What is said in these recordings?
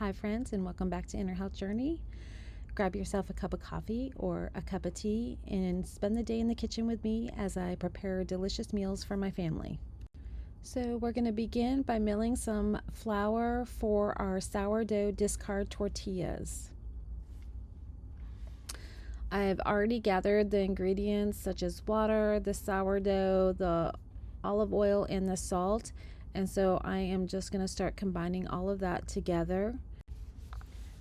Hi friends, and welcome back to Inner Health Journey. Grab yourself a cup of coffee or a cup of tea and spend the day in the kitchen with me as I prepare delicious meals for my family. So we're going to begin by milling some flour for our sourdough discard tortillas. I've already gathered the ingredients such as water, the sourdough, the olive oil, and the salt. And so I am just going to start combining all of that together.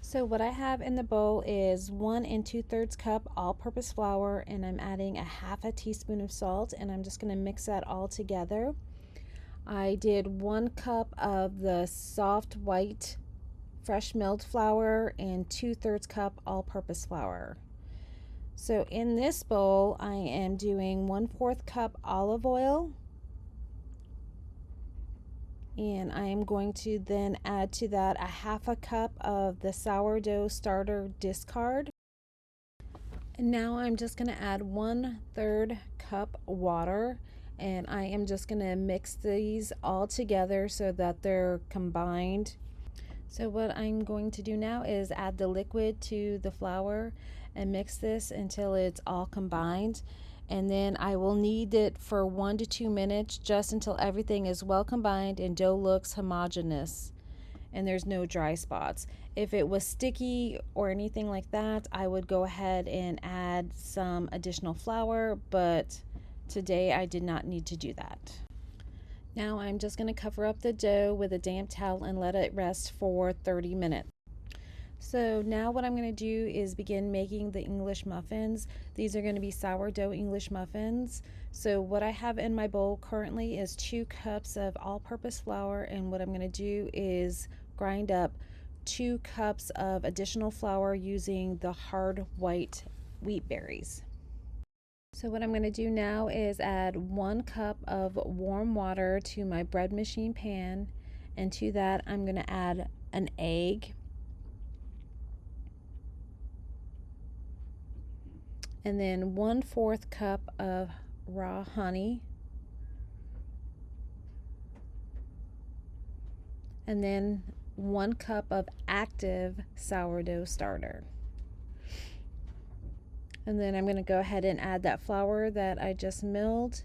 So what I have in the bowl is 1 2/3 cup all-purpose flour, and I'm adding a half a teaspoon of salt, and I'm just going to mix that all together. I did 1 cup of the soft white fresh milled flour and 2/3 cup all-purpose flour. So in this bowl I am doing 1/4 cup olive oil, and I am going to then add to that a half a cup of the sourdough starter discard. And now I'm just going to add 1/3 cup water, and I am just going to mix these all together so that they're combined. So what I'm going to do now is add the liquid to the flour and mix this until it's all combined. And then I will knead it for 1 to 2 minutes, just until everything is well combined and dough looks homogeneous and there's no dry spots. If it was sticky or anything like that, I would go ahead and add some additional flour, but today I did not need to do that. Now I'm just going to cover up the dough with a damp towel and let it rest for 30 minutes. So now what I'm going to do is begin making the English muffins. These are going to be sourdough English muffins. So what I have in my bowl currently is 2 cups of all-purpose flour, and what I'm going to do is grind up 2 cups of additional flour using the hard white wheat berries. So what I'm going to do now is add 1 cup of warm water to my bread machine pan, and to that I'm going to add an egg, and then 1/4 cup of raw honey, and then 1 cup of active sourdough starter. And then I'm going to go ahead and add that flour that I just milled.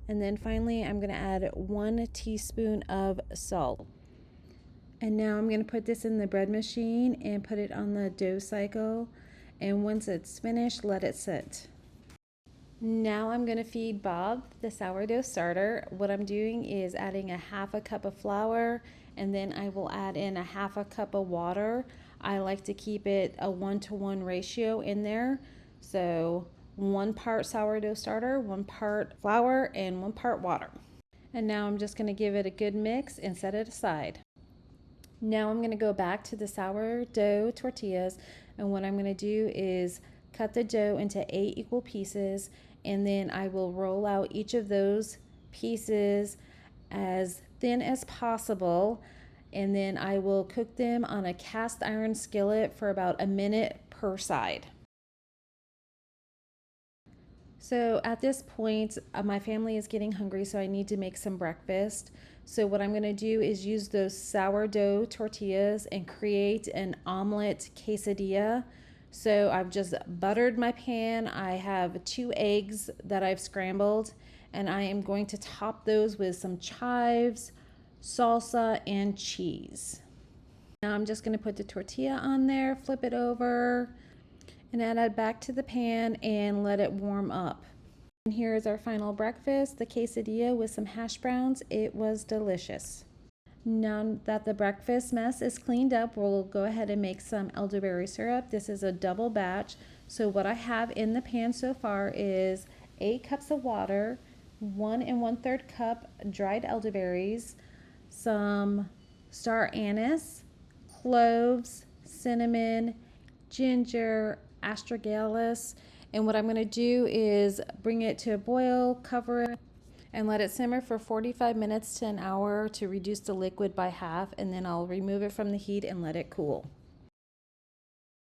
And then finally I'm going to add 1 teaspoon of salt. And now I'm going to put this in the bread machine and put it on the dough cycle. And once it's finished, let it sit. Now I'm going to feed Bob the sourdough starter. What I'm doing is adding a half a cup of flour, and then I will add in a half a cup of water. I like to keep it a 1-to-1 ratio in there. So 1 part sourdough starter, 1 part flour, and 1 part water. And now I'm just going to give it a good mix and set it aside. Now I'm going to go back to the sourdough tortillas, and what I'm going to do is cut the dough into 8 equal pieces, and then I will roll out each of those pieces as thin as possible, and then I will cook them on a cast iron skillet for about a minute per side. So at this point, my family is getting hungry, so I need to make some breakfast. So what I'm going to do is use those sourdough tortillas and create an omelet quesadilla. So I've just buttered my pan. I have 2 eggs that I've scrambled, and I am going to top those with some chives, salsa, and cheese. Now I'm just going to put the tortilla on there, flip it over, and add it back to the pan and let it warm up. And here is our final breakfast, the quesadilla with some hash browns. It was delicious. Now that the breakfast mess is cleaned up, we'll go ahead and make some elderberry syrup. This is a double batch. So what I have in the pan so far is 8 cups of water, 1 1/3 cup dried elderberries, some star anise, cloves, cinnamon, ginger, astragalus, and what I'm going to do is bring it to a boil, cover it, and let it simmer for 45 minutes to an hour to reduce the liquid by half, and then I'll remove it from the heat and let it cool.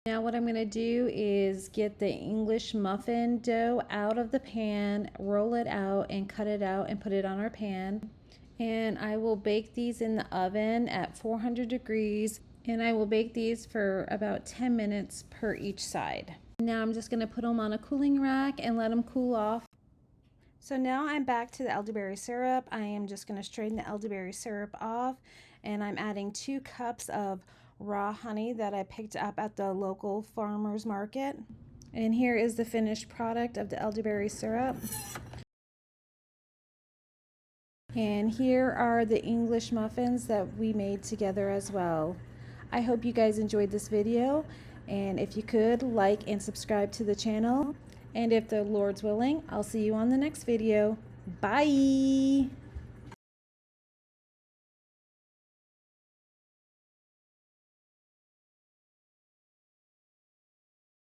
Now what I'm going to do is get the English muffin dough out of the pan, roll it out, and cut it out and put it on our pan. And I will bake these in the oven at 400 degrees, and I will bake these for about 10 minutes per each side. Now I'm just going to put them on a cooling rack and let them cool off. So now I'm back to the elderberry syrup. I am just going to strain the elderberry syrup off, and I'm adding 2 cups of raw honey that I picked up at the local farmer's market. And here is the finished product of the elderberry syrup. And here are the English muffins that we made together as well. I hope you guys enjoyed this video, and if you could, like and subscribe to the channel. And if the Lord's willing, I'll see you on the next video. Bye!